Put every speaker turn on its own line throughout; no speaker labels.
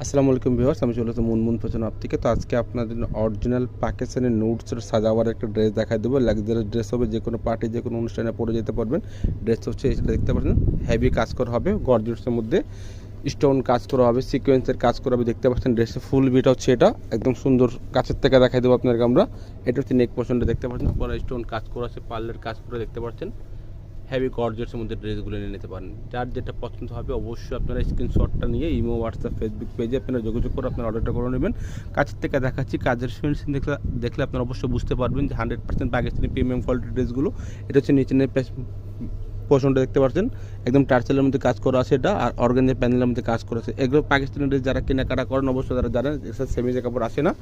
আসসালামু আলাইকুম ভিউয়ার্স, আমি চলে এসেছি মুনমুন ফ্যাশন হাব থেকে। তো আজকে আপনাদের জন্য অরিজিনাল পাকিস্তানি নুটসের সাজাওয়ার একটা ড্রেস দেখাই দেবো। লাক্সারি ড্রেস হবে, যে কোনো পার্টি যে কোনো অনুষ্ঠানে পরে যেতে পারবেন। ড্রেস হচ্ছে এটা দেখতে পাচ্ছেন, হেভি কাজ করা হবে, গর্জিয়াসের মধ্যে স্টোন কাজ করা হবে, সিকোয়েন্সের কাজ করা হবে। দেখতে পাচ্ছেন ড্রেসের ফুল বিটা হচ্ছে এটা, একদম সুন্দর কাছের থেকে দেখাই দেবো আপনাদেরকে আমরা। এটা হচ্ছে নেক পোর্শনটা দেখতে পাচ্ছেন, পরে স্টোন কাজ করা আছে, পার্লের কাজ করে দেখতে পাচ্ছেন। হেভি গর্জিয়াসের মধ্যে ড্রেসগুলো নিয়ে নিতে পারেন। যার যেটা পছন্দ হবে অবশ্যই আপনারা স্ক্রিনশটটা নিয়ে ইমো, হোয়াটসঅ্যাপ, ফেসবুক পেজে আপনারা যোগাযোগ করে আপনারা অর্ডারটা করে নেবেন। কাছের থেকে দেখাচ্ছি, কাজের ফিনিশিং দেখলে আপনারা অবশ্যই বুঝতে পারবেন যে 100% পাকিস্তানি প্রিমিয়াম কোয়ালিটির ড্রেসগুলো। এটা হচ্ছে নিচে পোর্শনটা দেখতে পাচ্ছেন, একদম টার্সেলের মধ্যে কাজ করা আছে এটা, আর অর্গানজা প্যানেলের মধ্যে কাজ করা আছে। এগুলো পাকিস্তানি ড্রেস যারা কেনাকাটা করেন অবশ্যই তারা জানেন সেমি যে কাপড় আসে না,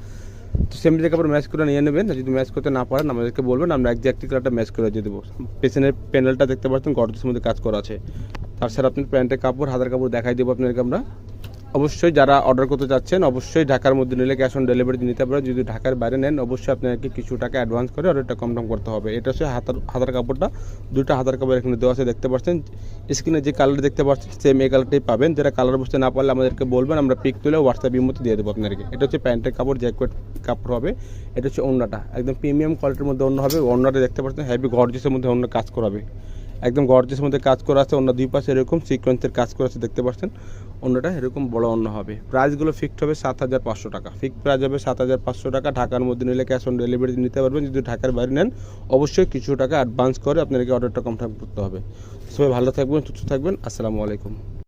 তো সেমি যে কাপড় ম্যাচ করে নিয়ে নেবেন। যদি ম্যাচ করতে না পারেন আমাদেরকে বলবেন, আমরা একজ্যাক্টলি কালারটা ম্যাচ করে দিয়ে দেবো। পেছনের প্যানেলটা দেখতে পাচ্ছেন গর্জিয়াসের মধ্যে কাজ করা আছে। তাছাড়া আপনি প্যান্টের কাপড়, হাতের কাপড় দেখাই দেবো আপনাদেরকে আমরা। অবশ্যই যারা অর্ডার করতে চাচ্ছেন অবশ্যই ঢাকার মধ্যে নিলে ক্যাশ অন ডেলিভারি নিতে পারেন। যদি ঢাকার বাইরে নেন অবশ্যই আপনাকে কিছু টাকা অ্যাডভান্স করে অর্ডারটা কনফার্ম করতে হবে। এটা হচ্ছে হাতার কাপড়টা, দুটো হাতার কাপড় এখানে দেওয়া আছে দেখতে পাচ্ছেন। স্ক্রিনে যে কালার দেখতে পাচ্ছেন সেম এই কালারটাই পাবেন। যারা কালার বুঝতে না পারলে আমাদেরকে বলবেন, আমরা পিক তুলে হোয়াটসঅ্যাপ ইমোতে দিয়ে দেবো আপনাদেরকে। এটা হচ্ছে প্যান্টের কাপড়, জ্যাকেট কাপড় হবে। এটা হচ্ছে ওড়নাটা, একদম প্রিমিয়াম কোয়ালিটির মধ্যে ওড়না হবে। ওড়নাটা দেখতে পাচ্ছেন হেভি গর্জিয়াসের মধ্যে ওড়না কাজ করাবে, একদম গর্জিয়াসের মধ্যে কাজ করা আছে। অন্য দুই পাশে এরকম সিকোয়েন্সের কাজ করা আছে দেখতে পাচ্ছেন। অন্যটা এরকম বড় অন্য হবে। প্রাইসগুলো ফিক্সড হবে 7,500 টাকা। ফিক্সড প্রাইস হবে 7,500 টাকা। ঢাকার মধ্যে নিলে ক্যাশ অন ডেলিভারি নিতে পারবেন। যদি ঢাকার বাইরে নেন অবশ্যই কিছু টাকা অ্যাডভান্স করে আপনাদেরকে অর্ডারটা কনফার্ম করতে হবে। সবাই ভালো থাকবেন, সুস্থ থাকবেন। আসসালামু আলাইকুম।